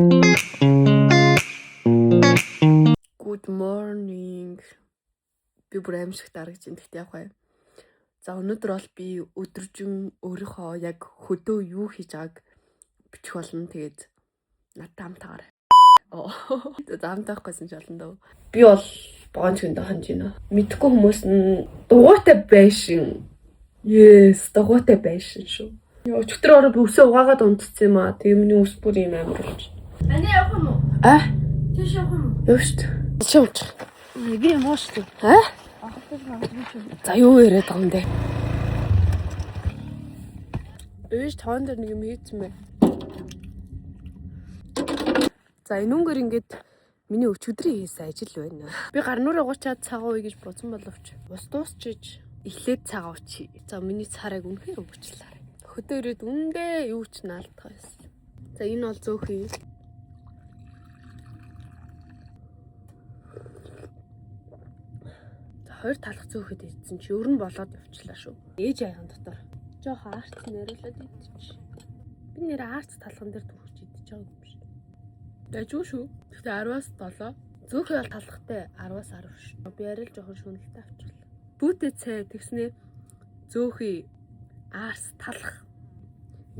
Good morning. Би бүр аимшигт аргаж ин гэхдээ яг бай. За өнөөдөр бол би өдөржин өөрийнхөө яг хөдөө юу хийж байгааг бичих болно. Тэгээд надтай хамтаарай. Заамтайхгүйсэн ч болно дөө. Би бол богончгонд ханж байна. Мэдхгүй хүмүүс нь дугуйтай байшин. Yes, дугуйтай байшин шүү. Өчигдөр ороо би өсөө угаагаад унтцсан юм аа. Тэгээ миний ус бүр юм амар болж. Ани явах юм уу? Тийш явах юм уу? Явж шүү. Чамч. Би юм уу шүү. За юу яриад байгаа юм бэ? Ээж тоон дээр нэг юм хийцэн бэ. За энүүгээр ингээд миний өчигдрийн хийсэн ажил байна. Би гар нүрээ угуучаад цагаа уй гэж бодсон боловч ус дуусчиж эхлээд цагаа уучи. За миний царайг үнэхээр уучлаарай. Хөдөө ирээд үндэ юу ч наалтах байсан. За энэ бол зөөхий. Хоёр талах зөөхөд ийдсэн чи өөр нь болоод явчлаа шүү. Ээж аяхан дотор жоох арц нэрлээд идчих. Би нэр арц талхан дээр түрхэж идчих байгаа юм биш. Дажгүй шүү. Гэхдээ 10-аас 7. Зөөхий бол талхтай 10-аас 10 шүү. Би арай л жоохон шүнэлтэй авчихлаа. Бүүтээ цай тэгснээ зөөхий арц талах.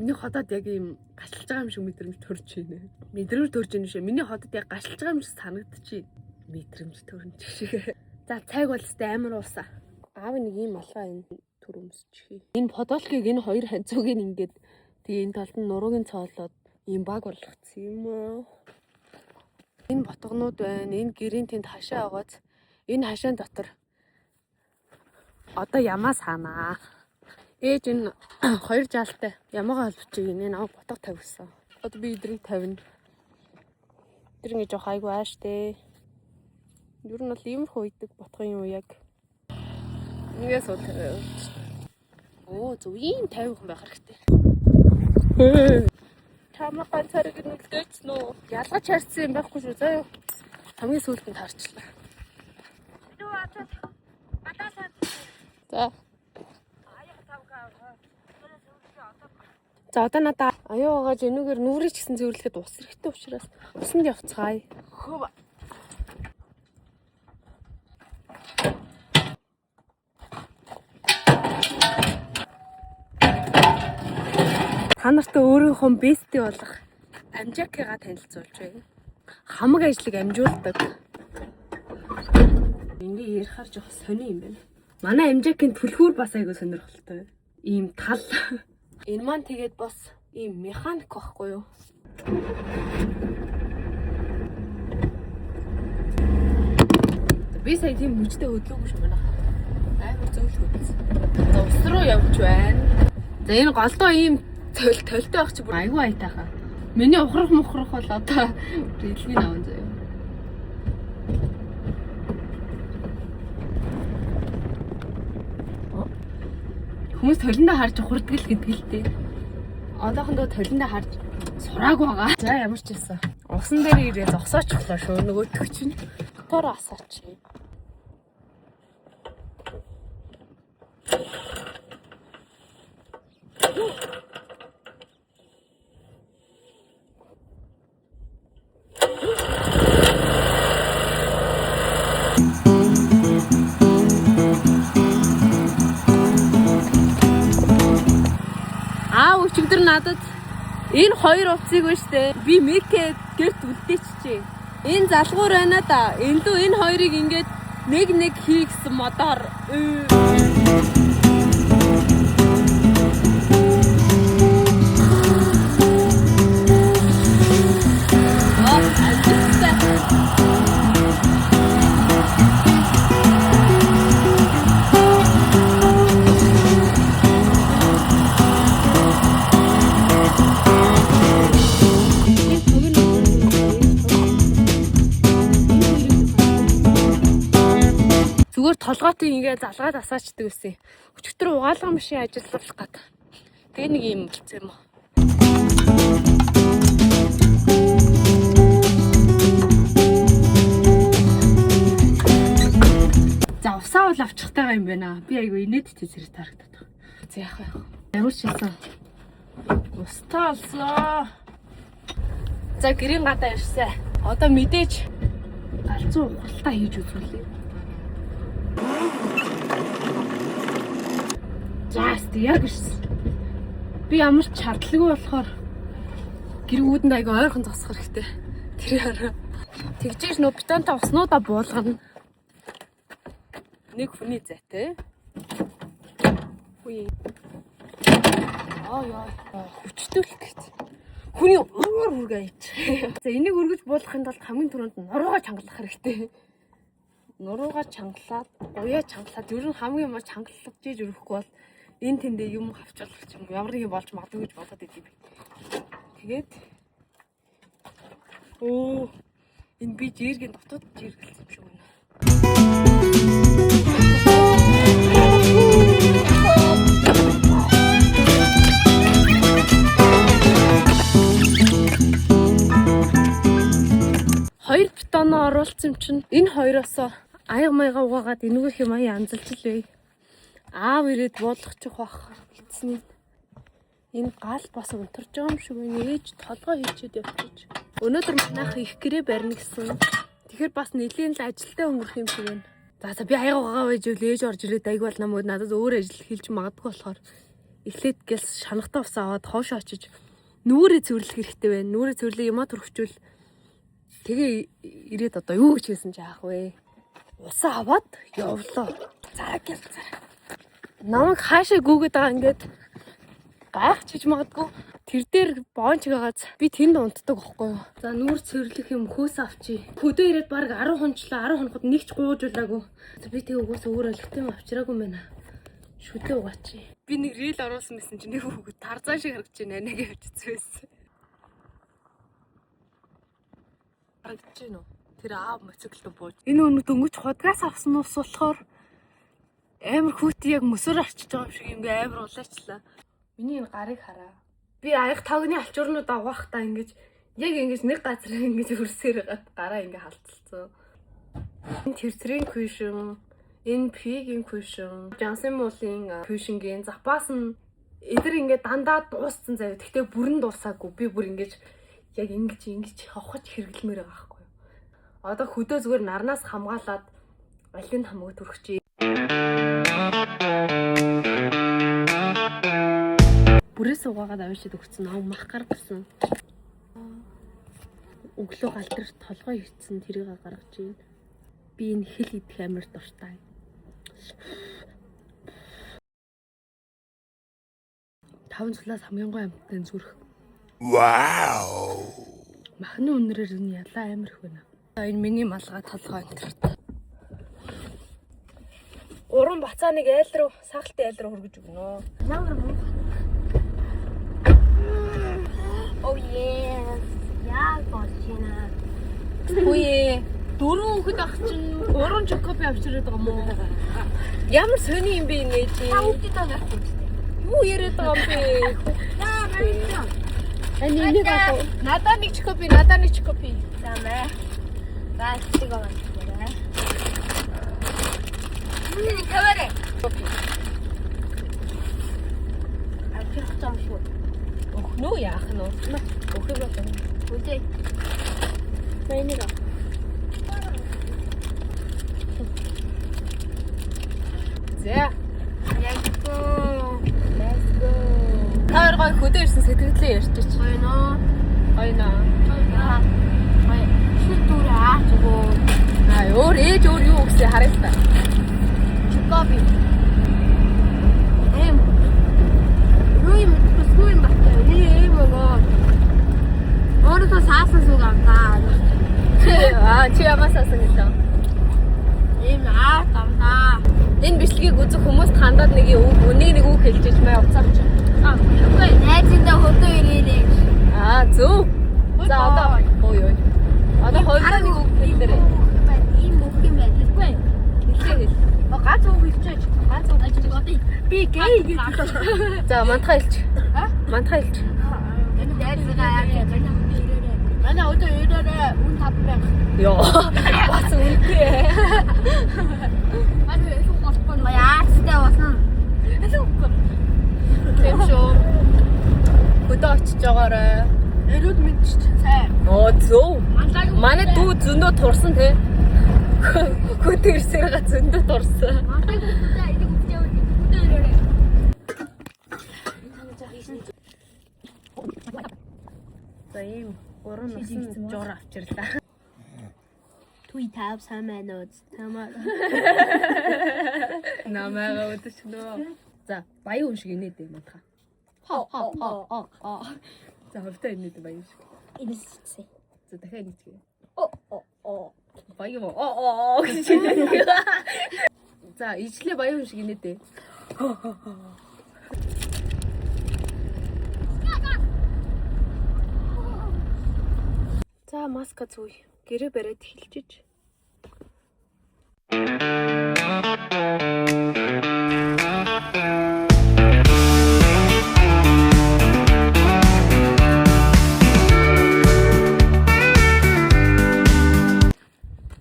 Миний ходоод яг юм гашилж байгаа юм шиг мэдрэмж төрж байна. Мэдрэмж төрж байна шээ. Миний ходод яг гашилж байгаа юм шиг санагдчих. Мэдрэмж төрнч шиг. За цайг бол өстэй амар уусаа. Аав нэг юм алгаа энэ төр өмсчихье. Энэ подолкийг энэ хоёр ханцууг ингээд тэгээ энэ талд нь нуруугийн цоолоод ийм баг болгоцсон юм аа. Энэ ботгонууд байна. Энэ гэрийн тэнд хашаа аваад энэ хашаан дотор одоо ямаа санаа. Ээж энэ хоёр жаалтай ямаагаа холбочих энэ нав ботго тавьсан. Одоо би идрийг тавина. Тэр ингэ жоох айгу ааштэй. Юу нь бол иймэрхүү үйдэг ботгын юу яг. Ингээс бол оо зөв ийм тавих байх хэрэгтэй. Чамаа ганцаарыг нүлдээч нөө. Ялгаж харьцсан юм байхгүй шүү. Заа юу. Хамгийн сүүлд нь харчлаа. Юу атаа. Батасаа. За. За одоо надаа аюу байгаа жинүүгээр нүрий ч гэсэн зөөрлөхэд ус хэрэгтэй учраас усанд явцгаая. Хөв. Та нартай өөрийнхөө бести болох амжакигаа танилцуулж байна. Хамаг ажлыг амжуулдаг. Ингээ ярихаар жоох сони юм байна. Манай амжакийн түлхүүр бас айгу сонирхолтой. Ийм тал. Энэ маань тэгээд бас ийм механик байхгүй юу? Би сая тийм хүчтэй хөдлөөгүй шүү манай. Амар зөвлөх хөдөлсөн. За ус руу явж байна. За энэ голдоо ийм толтой байх чи бүр айгүй айтайхаа. Миний ухрах мухрах бол одоо рилгийн аван заяа. Хүмүүс толиндоо харж ухардаг л гэдэг л дээ. Одоохондоо толиндоо харж сурааг байгаа. За ямар ч байсан. Усан дээр ирээ зогсоочихлоо шүү. Нөгөө төгч нь дотор асаач. Өчигдөр надад энэ хоёр утсыг байна штэ. Би мекэд гэрт үлдээчихжээ. Энэ залгуур байна да. Эндүү энэ хоёрыг ингээд нэг хий гэсэн модоор. Зүгээр толгойтой ингээ залгаад асаачдаг байсан. Өчигдөр угаалга машин ажиллуулах гээд. Тэгээ нэг юм болцсон юм аа. За усаа бол авчих тайгаа юм байна. Би айгүй инээдтэй зэрэг тарагдаад байна. За яах вэ? Ямар ч ясан. Устаа алсаа. За гэрийн гадаа ирсэн. Одоо мэдээж галзуу ухралтаа хийж үзүүлээ. Жааст яг ирсэн. Би ямар ч шаардлагагүй болохоор гэр үүдэнд аяга ойрхон зогсох хэрэгтэй. Тэр хараа. Тэгжээж нөө бетонтой уснуудаа буулгана. Нэг хүний зайтай. Үе. Яа. Хүчтүүлэх гэж. Хүний өөр үргэж. За энийг өргөж буулгахын тулд хамгийн түрүүнд нуруугаа чангалах хэрэгтэй. Нуруугаа чангалаад, уяа чангалаад, ер нь хамгийн муу чангалж иж өрөхгүй бол энэ тэндээ юм хавчуулах юм. Ямар нэг юм болж магадгүй гэж бодоод идэв. Тэгээд энэ би жиргэн дотоод жиргэлсэн юм шиг байна. Хоёр бетоноо оруулсан чинь энэ хоёроос аяга маяга угаагаад энэгээр хэм аяа анзалчлээ. Аав ирээд буулгачих бах гэтсэн. Энэ гал бас унтарч байгаа юм шиг байна. Ээж толгой хийчихэд явчих. Өнөөдөр манайх их гэрээ барьна гэсэн. Тэгэхээр бас нэлийн л ажилдаа өнгөрөх юм шиг байна. За би аяга угаа байж ээж орж ирээд аяг бол намайг надад өөр ажил хийлж магадгүй болохоор эхлээд гэлс шанахтаа ус аваад хоош очиж нүрээ цэвэрлэх хэрэгтэй байна. Нүрээ цэвэрлээ юмаа төрөвчүүл тэгээ ирээд одоо юу гэж хэлсэн чи аах вэ? Усаа аваад явлаа. За гэл цаа. Намайг хаашаа гүгээд байгаа ингээд гайх чиж магадгүй. Тэр дээр боонч байгааз би тэнд унтдаг байхгүй юу. За нүүр цэвэрлэх юм хөөс авчи. Хөдөө ирээд баг 10 хончлаа 10 хоноход нэг ч гуйжуулаагүй. Би тэгээ угаас өөр олигтой юм авчираагүй юм байна. Шүдээ угаачи. Би нэг рил оруулсан байсан чинь нэг хүүхэд тарзан шиг харагдаж байна нэг явж үзсэн. Харагдаж байна уу? Тэр аав моциклд бууж. Энэ өнөд дөнгөж худгаас авсан ус болохоор амар хүүти яг мөсөр арчиж байгаа юм шиг ингээ амар улаачлаа. Миний энэ гарыг хараа. Би аяг тогны алчуурнууд авахтаа ингэж яг ингэж нэг газар ингэж хөрсөөр гараа ингээ халтцсан. Энэ тэрцрийн күйшин, энэ пигийн күйшин, жансын муулын күйшингийн запас нь эдэр ингээ дандаа дууссан заяа. Тэгтээ бүрэн дуусаагүй. Би бүр ингэж яг ингэж хавхаж хэрглэмээр байгаа байхгүй юу. Одоо хөдөө зүгээр нарнаас хамгаалаад алийг хамгаалж төрөхчээ. Бүрээс угаагаад авчид өгсөн ав мах гаргасан. Өглөө галдар толгой ирсэн тэрийг гаргаж ийн. Би энэ хэл идэх амар дуртай. Таван цулаас хамгийн гой амттай зүрх. Вау. Махны үнрээр нь ялаа амар их байна. Энэ миний малгай толгой амттай. Уран бацааныг айл руу, сахалтай айл руу хөргөж өгнө. Ямар муу. Oh yes. Яг болчихно. Үе, дөрөв хүүхэд ах чинь 3 чокоби авчираад байгаа мó. Ямар сони юм бэ нэ чи? Та хүүхдээ байгаа юм. Юу яриад байгаа юм бэ? Энийг нэг авах. Надаа нэг чокоби. За мэ. За чиг авах гэнэ. Энийг таваарэ. Авчих юм шүү. Нөө яах нь уу? Өхөө болоо. Үгүй. Энийг авах. За. Let's go. Таар гой хөдөө ирсэн сэтгэлдээ ярьчих. Гойно. Шүтүүрээ аачгүй. Өөр ээж өөр юу гэсэн харъя та. Чокоби. Юуим баттай. Ийм өгөө. Өөрөөсөө саасан сүг авлаа. Чи ямаас саасан гэлээ? Ийм авлаа. Энэ бичлэгийг үзэх хүмүүст хандаад нэг үг хэлж мэй уцаарч. Үгүй найзтай хөдөө ирээрээ. Зөв. За одоо ой. Одоо хоёроо нэг үг хэлээрэй. Ийм үг юм байна. Үгүй. Хэлээ. Гац үг хэлчихэж. Би гей гэж. За мантаа хэлж. Энэ дайргаа яа гэж. Манай өдөө ирээрээ үн тавбах. Йоо. Бас үнтэй. Яастай болсон. Тийм шүү. Хөдөө очиж байгаарай. Эрүүд мэдчихсэн сайн. Оо зөв. Манай дүү зөндөө турсан те. Хөтөрсөөр га зөндөө турсан. Мандаг үстэй энийг үстэй өрөөрэй. За ийм гурван насан жор авчирлаа. Түй тав саманууд тамаа. Намайгаа өдөчнөө. За баян хүн шиг инээд юм бата. За хөвтэй инээд баян шиг. Инээсээ. За дахиад инээцгээ. Оо. Баян гэж хэлээ. За ижлээ баян хүн шиг инээдээ. За маска зүй. Гэрээ бариад эхэлчихэж.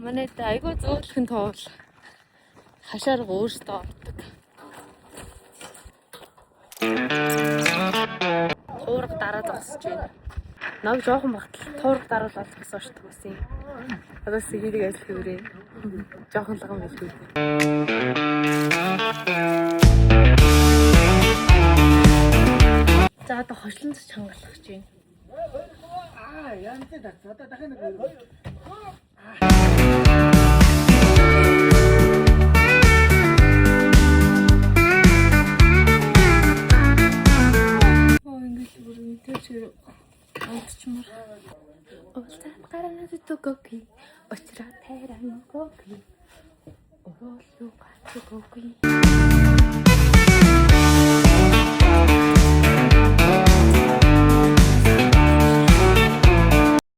Манай айгуу зөөлхөн тоол. Хашаар өөртөө ордог. Туурга дараад зогсож байна. Нам жоохон багтал туурга даруул олохос очдог байсан. Адаас хийдэг ажил хэврээ. Жоохон лаган байлгүй. За одоо хошлонд чангалах гэж байна. Ингэж бүр мэдээж антчмар. Олтаа гараад төгөки. Очраа тайран гоки. Орол юу гацгоки.